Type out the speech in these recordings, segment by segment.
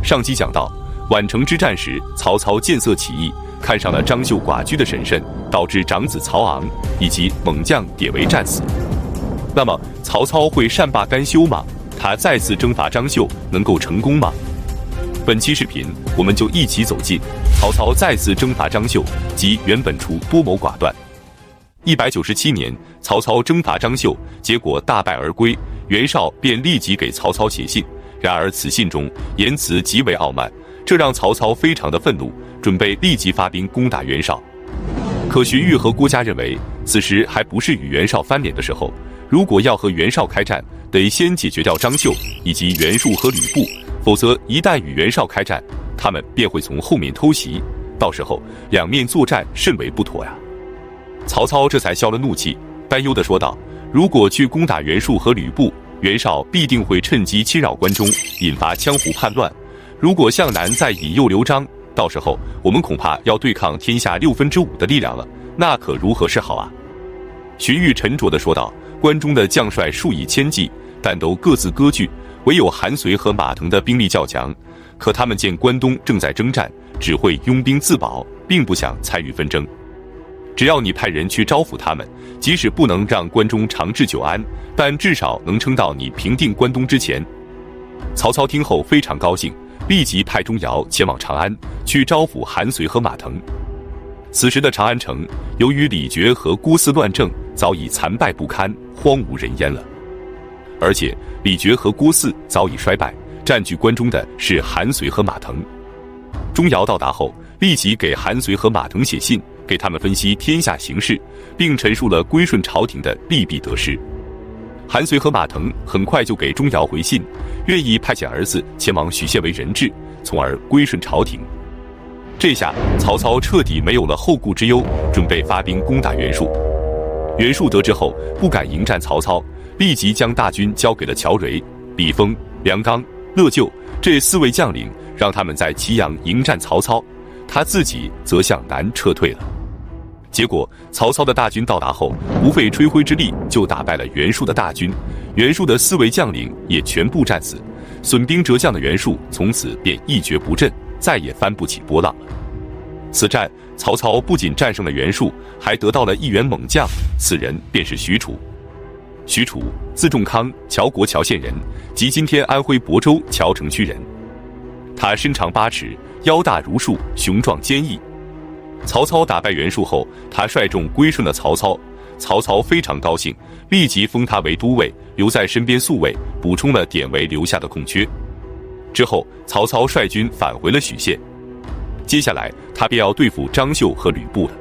上集讲到，宛城之战时，曹操见色起意，看上了张绣寡居的审慎，导致长子曹昂以及猛将典韦战死。那么，曹操会善罢甘休吗？他再次征伐张绣能够成功吗？本期视频，我们就一起走进曹操再次征伐张绣及袁本初多谋寡断。197年，曹操征伐张绣，结果大败而归，袁绍便立即给曹操写信。然而此信中言辞极为傲慢，这让曹操非常的愤怒，准备立即发兵攻打袁绍。可荀彧和郭嘉认为，此时还不是与袁绍翻脸的时候，如果要和袁绍开战，得先解决掉张绣以及袁术和吕布，否则一旦与袁绍开战，他们便会从后面偷袭，到时候两面作战甚为不妥呀。曹操这才消了怒气，担忧地说道：如果去攻打袁术和吕布，袁绍必定会趁机侵扰关中，引发江湖叛乱。如果向南再引诱刘璋，到时候我们恐怕要对抗天下5/6的力量了，那可如何是好啊？荀彧沉着地说道：关中的将帅数以千计，但都各自割据，唯有韩遂和马腾的兵力较强，可他们见关东正在征战，只会拥兵自保，并不想参与纷争。只要你派人去招抚他们，即使不能让关中长治久安，但至少能撑到你平定关东之前。曹操听后非常高兴，立即派钟繇前往长安，去招抚韩遂和马腾。此时的长安城，由于李傕和郭汜乱政，早已残败不堪，荒无人烟了。而且李傕和郭汜早已衰败，占据关中的是韩遂和马腾。钟繇到达后，立即给韩遂和马腾写信，给他们分析天下形势，并陈述了归顺朝廷的利弊得失。韩遂和马腾很快就给钟繇回信，愿意派遣儿子前往许县为人质，从而归顺朝廷。这下曹操彻底没有了后顾之忧，准备发兵攻打袁术。袁术得知后不敢迎战曹操，立即将大军交给了乔蕤、李丰、梁刚、乐就这4位将领，让他们在祁阳迎战曹操，他自己则向南撤退了。结果曹操的大军到达后，不费吹灰之力就打败了袁术的大军，袁术的4位将领也全部战死，损兵折将的袁术从此便一蹶不振，再也翻不起波浪了。此战曹操不仅战胜了袁术，还得到了一员猛将，此人便是许褚。许褚字仲康，乔国乔县人，即今天安徽亳州乔城区人。他身长8尺，腰大如树，雄壮坚毅。曹操打败袁术后，他率众归顺了曹操，曹操非常高兴，立即封他为都尉，留在身边宿卫，补充了典韦留下的空缺。之后曹操率军返回了许县，接下来他便要对付张绣和吕布了。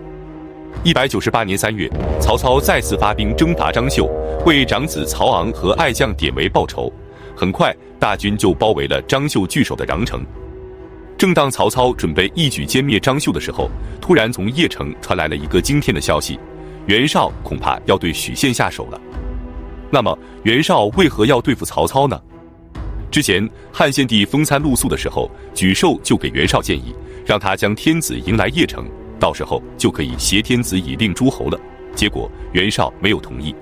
198年3月，曹操再次发兵征伐张绣，为长子曹昂和爱将典韦报仇。很快大军就包围了张绣据守的穰城。正当曹操准备一举歼灭张绣的时候，突然从邺城传来了一个惊天的消息：袁绍恐怕要对许县下手了。那么袁绍为何要对付曹操呢？之前汉献帝封参陆肃的时候，沮授就给袁绍建议，让他将天子迎来邺城，到时候就可以挟天子以令诸侯了。结果袁绍没有同意。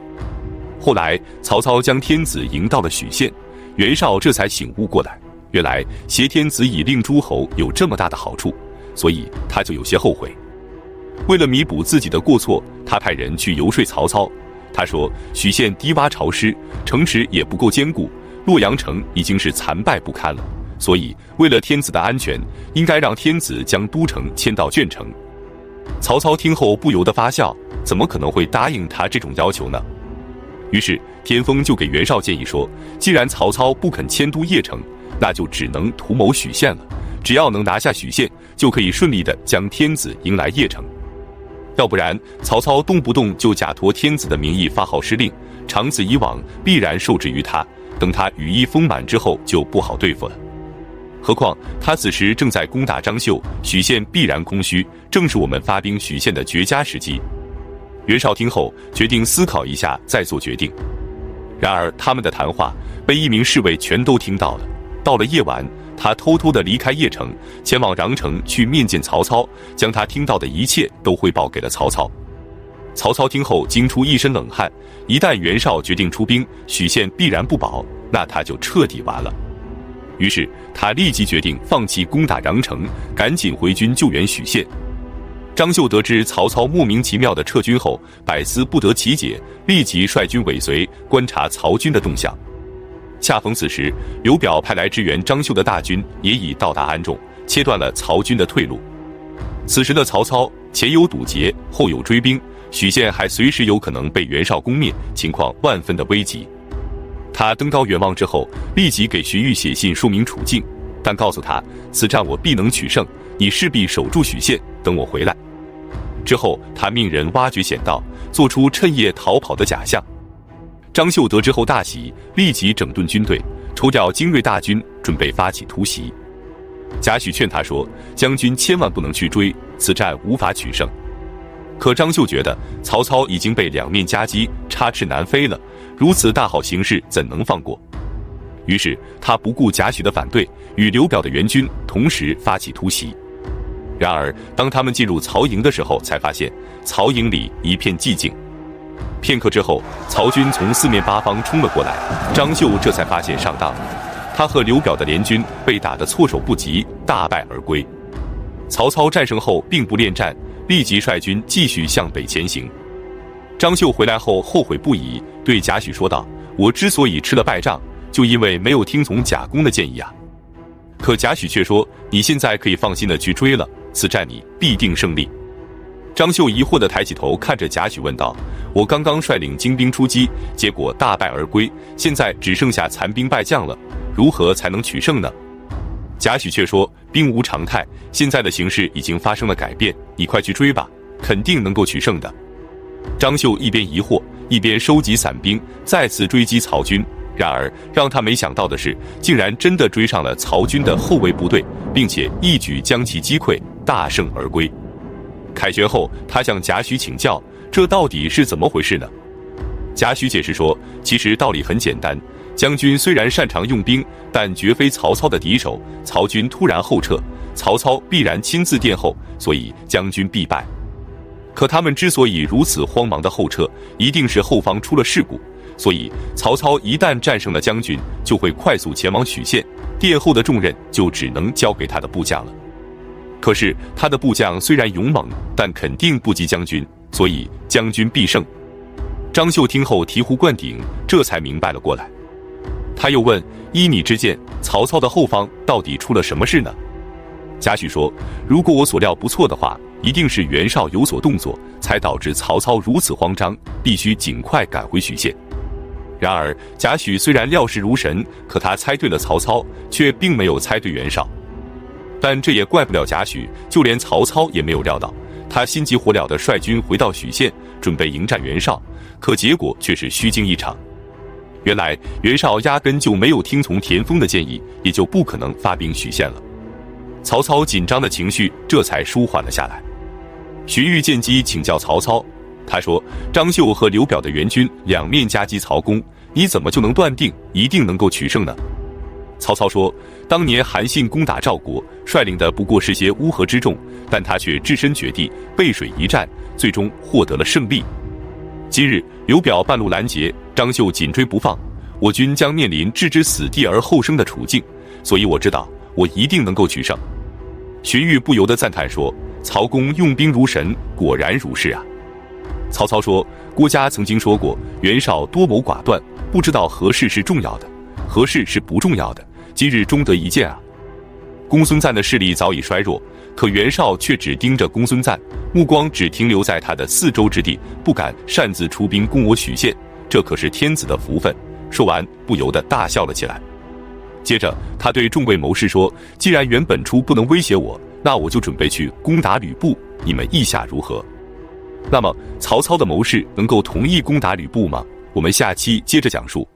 后来曹操将天子迎到了许县，袁绍这才醒悟过来，原来挟天子以令诸侯有这么大的好处，所以他就有些后悔。为了弥补自己的过错，他派人去游说曹操。他说许县低洼潮湿，城池也不够坚固，洛阳城已经是残败不堪了，所以为了天子的安全，应该让天子将都城迁到鄄城。曹操听后不由得发笑，怎么可能会答应他这种要求呢？于是田丰就给袁绍建议说，既然曹操不肯迁都邺城，那就只能图谋许县了，只要能拿下许县，就可以顺利地将天子迎来邺城。要不然曹操动不动就假托天子的名义发号施令，长此以往必然受制于他，等他羽翼丰满之后就不好对付了。何况他此时正在攻打张绣，许县必然空虚，正是我们发兵许县的绝佳时机。袁绍听后决定思考一下再做决定。然而他们的谈话被一名侍卫全都听到了。到了夜晚，他偷偷地离开邺城，前往穰城去面见曹操，将他听到的一切都汇报给了曹操。曹操听后惊出一身冷汗，一旦袁绍决定出兵，许县必然不保，那他就彻底完了。于是他立即决定放弃攻打穰城，赶紧回军救援许县。张绣得知曹操莫名其妙的撤军后，百思不得其解，立即率军尾随，观察曹军的动向。恰逢此时，刘表派来支援张绣的大军也已到达安众，切断了曹军的退路。此时的曹操前有堵截，后有追兵，许县还随时有可能被袁绍攻灭，情况万分的危急。他登高远望之后，立即给荀彧写信说明处境，但告诉他此战我必能取胜，你势必守住许县，等我回来。之后他命人挖掘险道，做出趁夜逃跑的假象。张绣得知后大喜，立即整顿军队，抽调精锐大军，准备发起突袭。贾诩劝他说：“将军千万不能去追，此战无法取胜。”可张绣觉得曹操已经被两面夹击，插翅难飞了，如此大好形势怎能放过？于是他不顾贾诩的反对，与刘表的援军同时发起突袭。然而当他们进入曹营的时候，才发现曹营里一片寂静。片刻之后，曹军从四面八方冲了过来，张绣这才发现上当了，他和刘表的联军被打得措手不及，大败而归。曹操战胜后并不恋战，立即率军继续向北前行。张绣回来后后悔不已，对贾诩说道：“我之所以吃了败仗，就因为没有听从贾公的建议啊。”可贾诩却说：“你现在可以放心的去追了，此战你必定胜利。”张绣疑惑地抬起头看着贾诩问道：“我刚刚率领精兵出击，结果大败而归，现在只剩下残兵败将了，如何才能取胜呢？”贾诩却说：“兵无常态，现在的形势已经发生了改变，你快去追吧，肯定能够取胜的。”张绣一边疑惑，一边收集散兵，再次追击曹军。然而让他没想到的是，竟然真的追上了曹军的后卫部队，并且一举将其击溃，大胜而归。凯旋后，他向贾诩请教，这到底是怎么回事呢？贾诩解释说，其实道理很简单，将军虽然擅长用兵，但绝非曹操的敌手，曹军突然后撤，曹操必然亲自殿后，所以将军必败。可他们之所以如此慌忙的后撤，一定是后方出了事故，所以曹操一旦战胜了将军，就会快速前往许县，殿后的重任就只能交给他的部将了。可是他的部将虽然勇猛，但肯定不及将军，所以将军必胜。张绣听后醍醐灌顶，这才明白了过来。他又问：“依你之见，曹操的后方到底出了什么事呢？”贾诩说：“如果我所料不错的话，一定是袁绍有所动作，才导致曹操如此慌张，必须尽快赶回许县。”然而贾诩虽然料事如神，可他猜对了曹操，却并没有猜对袁绍。但这也怪不了贾诩，就连曹操也没有料到，他心急火燎地率军回到许县，准备迎战袁绍，可结果却是虚惊一场。原来袁绍压根就没有听从田丰的建议，也就不可能发兵许县了。曹操紧张的情绪这才舒缓了下来。荀彧见机请教曹操，他说：“张绣和刘表的援军两面夹击曹公，你怎么就能断定一定能够取胜呢？”曹操说：“当年韩信攻打赵国，率领的不过是些乌合之众，但他却只身绝地，背水一战，最终获得了胜利。今日刘表半路拦截，张绣紧追不放，我军将面临置之死地而后生的处境，所以我知道我一定能够取胜。”荀彧不由得赞叹说：“曹公用兵如神，果然如是啊。”曹操说：“郭嘉曾经说过，袁绍多谋寡断，不知道何事是重要的，何事是不重要的，今日终得一见啊。”公孙瓒的势力早已衰弱，可袁绍却只盯着公孙瓒，目光只停留在他的四周之地，不敢擅自出兵攻我许县，这可是天子的福分。说完不由得大笑了起来。接着他对众位谋士说：“既然袁本初不能威胁我，那我就准备去攻打吕布，你们意下如何？”那么曹操的谋士能够同意攻打吕布吗？我们下期接着讲述。